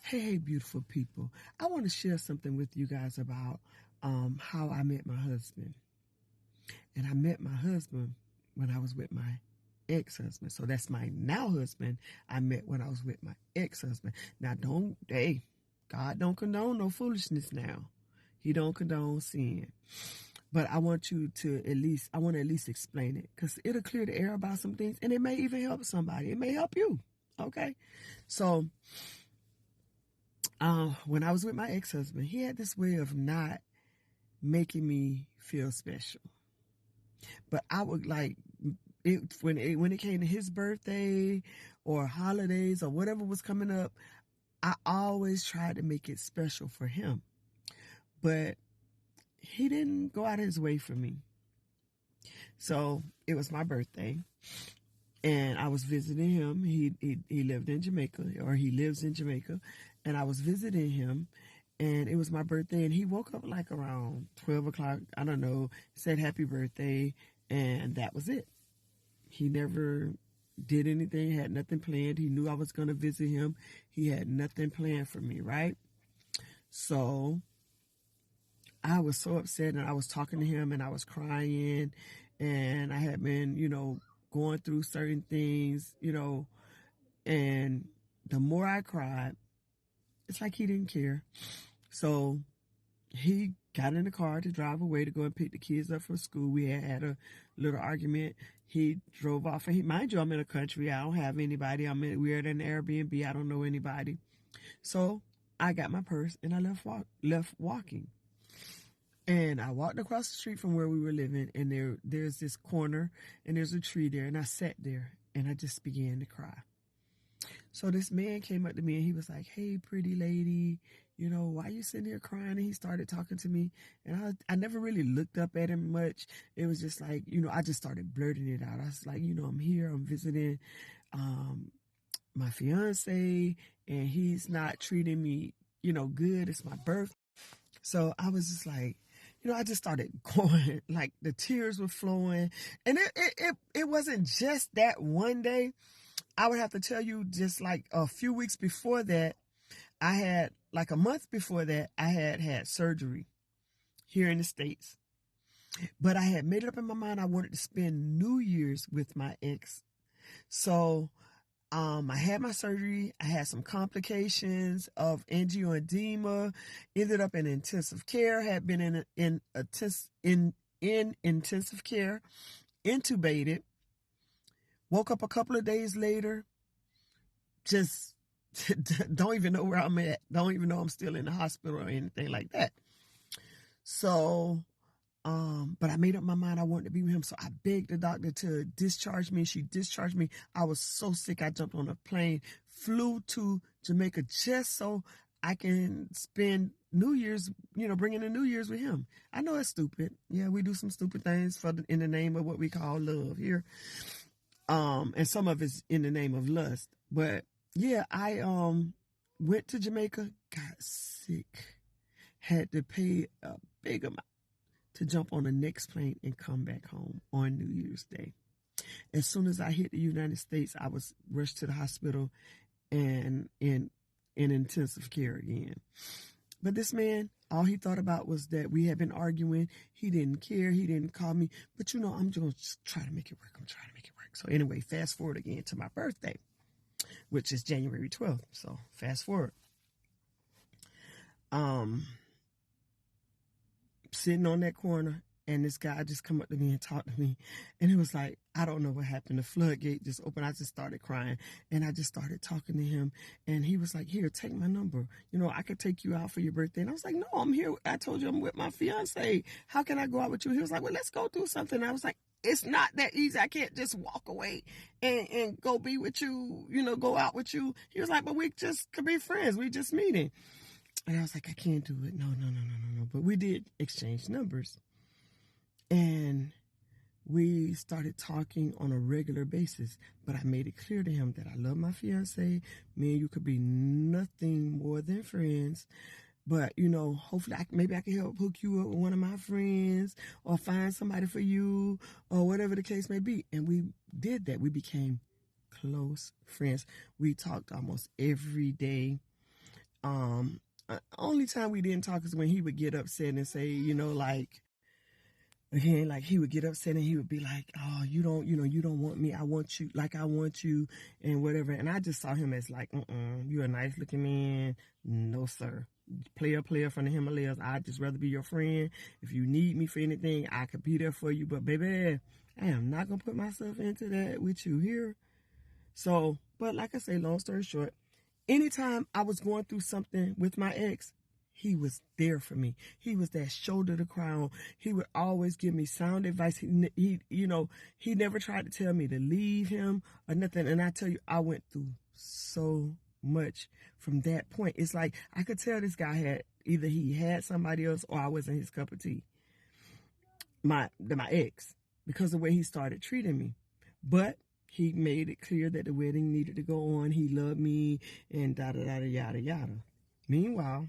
Hey, beautiful people. I want to share something with you guys about how I met my husband. And I met my husband when I was with my ex-husband. So that's my now husband I met when I was with my ex-husband. Now, God don't condone no foolishness now. He don't condone sin. But I want you to I want to at least explain it because it'll clear the air about some things and it may even help somebody. It may help you. Okay. So, when I was with my ex-husband, he had this way of not making me feel special. But I would like it when it came to his birthday or holidays or whatever was coming up. I always tried to make it special for him, but he didn't go out of his way for me. So it was my birthday, and I was visiting him. He lived in Jamaica, or he lives in Jamaica, and I was visiting him. And it was my birthday, and he woke up like around 12 o'clock. I don't know. Said happy birthday, and that was it. He never did anything, had nothing planned. He knew I was going to visit him. He had nothing planned for me, right? So I was so upset, and I was talking to him, and I was crying, and I had been, going through certain things, and the more I cried, it's like he didn't care. So he got in the car to drive away to go and pick the kids up from school. We had a little argument. He drove off, and mind you, I'm in a country. I don't have anybody. We're at an Airbnb. I don't know anybody. So I got my purse and I left walking. And I walked across the street from where we were living, and there's this corner, and there's a tree there, and I sat there, and I just began to cry. So this man came up to me, and he was like, "Hey, pretty lady, why you sitting here crying?" And he started talking to me, and I never really looked up at him much. It was just like, I just started blurting it out. I was like, I'm here, I'm visiting my fiance, and he's not treating me, good. It's my birthday. So I was just like, I just started going, like the tears were flowing. And it wasn't just that one day. I would have to tell you, just like a few weeks before that, I had, like a month before that, I had surgery here in the States. But I had made it up in my mind I wanted to spend New Year's with my ex. So I had my surgery. I had some complications of angioedema. Ended up in intensive care. Had been in intensive care, intubated. Woke up a couple of days later. Just don't even know where I'm at. Don't even know I'm still in the hospital or anything like that. So, but I made up my mind I wanted to be with him. So I begged the doctor to discharge me. She discharged me. I was so sick. I jumped on a plane, flew to Jamaica just so I can spend New Year's, bringing in New Year's with him. I know it's stupid. Yeah, we do some stupid things in the name of what we call love here. And some of it's in the name of lust. But yeah, I went to Jamaica, got sick, had to pay a big amount to jump on the next plane and come back home on New Year's Day. As soon as I hit the United States, I was rushed to the hospital and in intensive care again. But this man, all he thought about was that we had been arguing. He didn't care. He didn't call me. But I'm going to try to make it work. I'm trying to make it work. So anyway, fast forward again to my birthday, which is January 12th. So fast forward. Sitting on that corner, and this guy just come up to me and talked to me. And it was like, I don't know what happened. The floodgate just opened. I just started crying, and I just started talking to him. And he was like, "Here, take my number. I could take you out for your birthday." And I was like, "No, I'm here. I told you I'm with my fiance. How can I go out with you?" He was like, "Well, let's go do something." And I was like, "It's not that easy. I can't just walk away and go be with you, go out with you." He was like, "But we just could be friends. We just meeting." And I was like, "I can't do it. No. But we did exchange numbers. And we started talking on a regular basis. But I made it clear to him that I love my fiance. Me and you could be nothing more than friends. But, hopefully maybe I can help hook you up with one of my friends or find somebody for you or whatever the case may be." And we did that. We became close friends. We talked almost every day. Only time we didn't talk is when he would get upset and say, like, again, like he would get upset and he would be like, oh, you don't want me. I want you like I want you and whatever. And I just saw him as like, you're a nice looking man. No, sir. Player from the Himalayas. I'd just rather be your friend. If you need me for anything, I could be there for you. But baby, I am not going to put myself into that with you here. So, but like I say, long story short, anytime I was going through something with my ex, he was there for me. He was that shoulder to cry on. He would always give me sound advice. He never tried to tell me to leave him or nothing. And I tell you, I went through so much from that point. It's like I could tell this guy had either he had somebody else or I wasn't his cup of tea. My ex, because of the way he started treating me. But he made it clear that the wedding needed to go on. He loved me and yada yada. Meanwhile,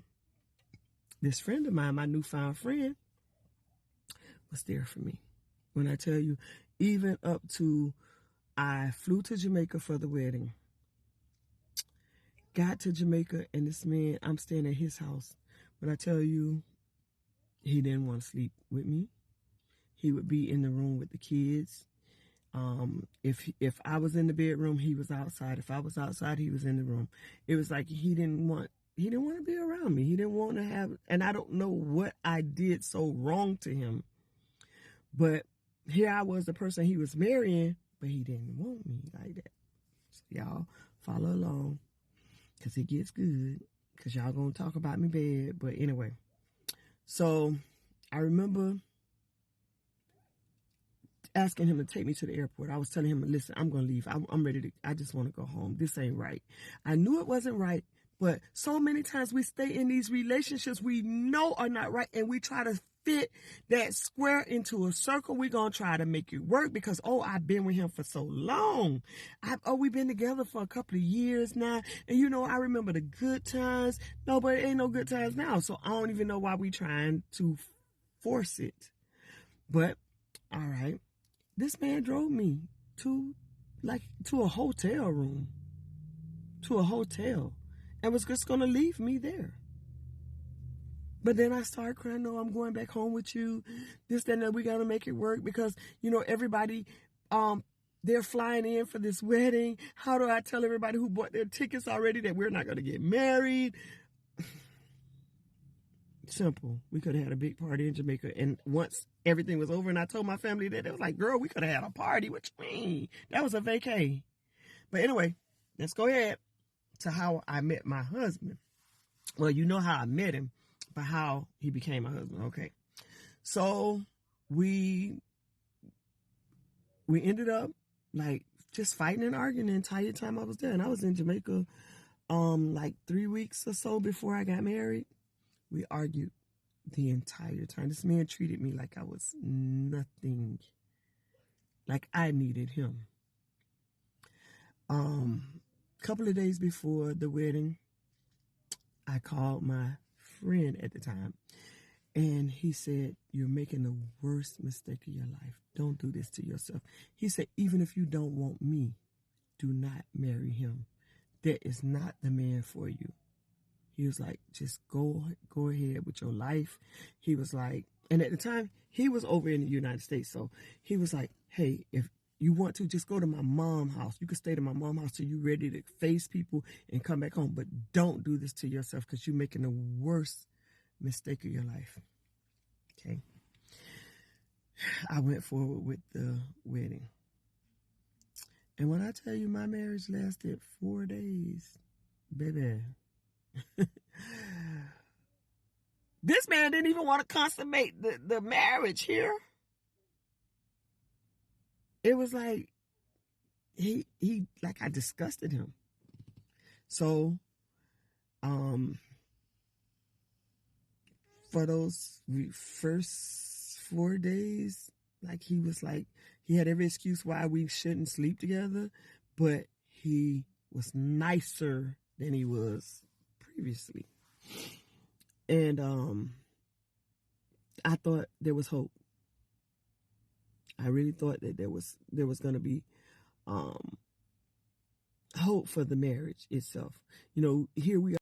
this friend of mine, my newfound friend, was there for me. When I tell you, even up to I flew to Jamaica for the wedding. Got to Jamaica and this man, I'm staying at his house. When I tell you, he didn't want to sleep with me. He would be in the room with the kids. If I was in the bedroom, he was outside. If I was outside, he was in the room. It was like he didn't want to be around me. He didn't want to have, and I don't know what I did so wrong to him. But here I was, the person he was marrying, but he didn't want me like that. So y'all follow along, because it gets good, because y'all going to talk about me bad. But anyway, so I remember asking him to take me to the airport. I was telling him, listen, I'm going to leave. I'm ready to, I just want to go home. This ain't right. I knew it wasn't right, but so many times we stay in these relationships we know are not right, and we try to fit that square into a circle. We're going to try to make it work because, I've been with him for so long. We've been together for a couple of years now. And, I remember the good times. No, but it ain't no good times now. So I don't even know why we trying to force it. But, all right. This man drove me to a hotel room. To a hotel. And was just going to leave me there. But then I started crying, no, I'm going back home with you. This, that, and that, we got to make it work because, everybody, they're flying in for this wedding. How do I tell everybody who bought their tickets already that we're not going to get married? Simple. We could have had a big party in Jamaica. And once everything was over and I told my family that, they was like, girl, we could have had a party. What you mean? That was a vacay. But anyway, let's go ahead to how I met my husband. Well, you know how I met him, but how he became my husband. Okay. So we ended up like just fighting and arguing the entire time I was there. And I was in Jamaica like 3 weeks or so before I got married. We argued the entire time. This man treated me like I was nothing. Like I needed him. Couple of days before the wedding, I called my friend at the time, and he said, you're making the worst mistake of your life. Don't do this to yourself. He said, even if you don't want me, do not marry him. That is not the man for you. He was like, just go ahead with your life. He was like, and at the time, he was over in the United States. So he was like, hey, if you want to, just go to my mom's house. You can stay to my mom's house till you're ready to face people and come back home. But don't do this to yourself because you're making the worst mistake of your life. Okay. I went forward with the wedding. And when I tell you my marriage lasted 4 days, baby. This man didn't even want to consummate the marriage here. It was like he like I disgusted him. So for those first 4 days, like he was like, he had every excuse why we shouldn't sleep together, but he was nicer than he was previously. And I thought there was hope. I really thought that there was going to be hope for the marriage itself. Here we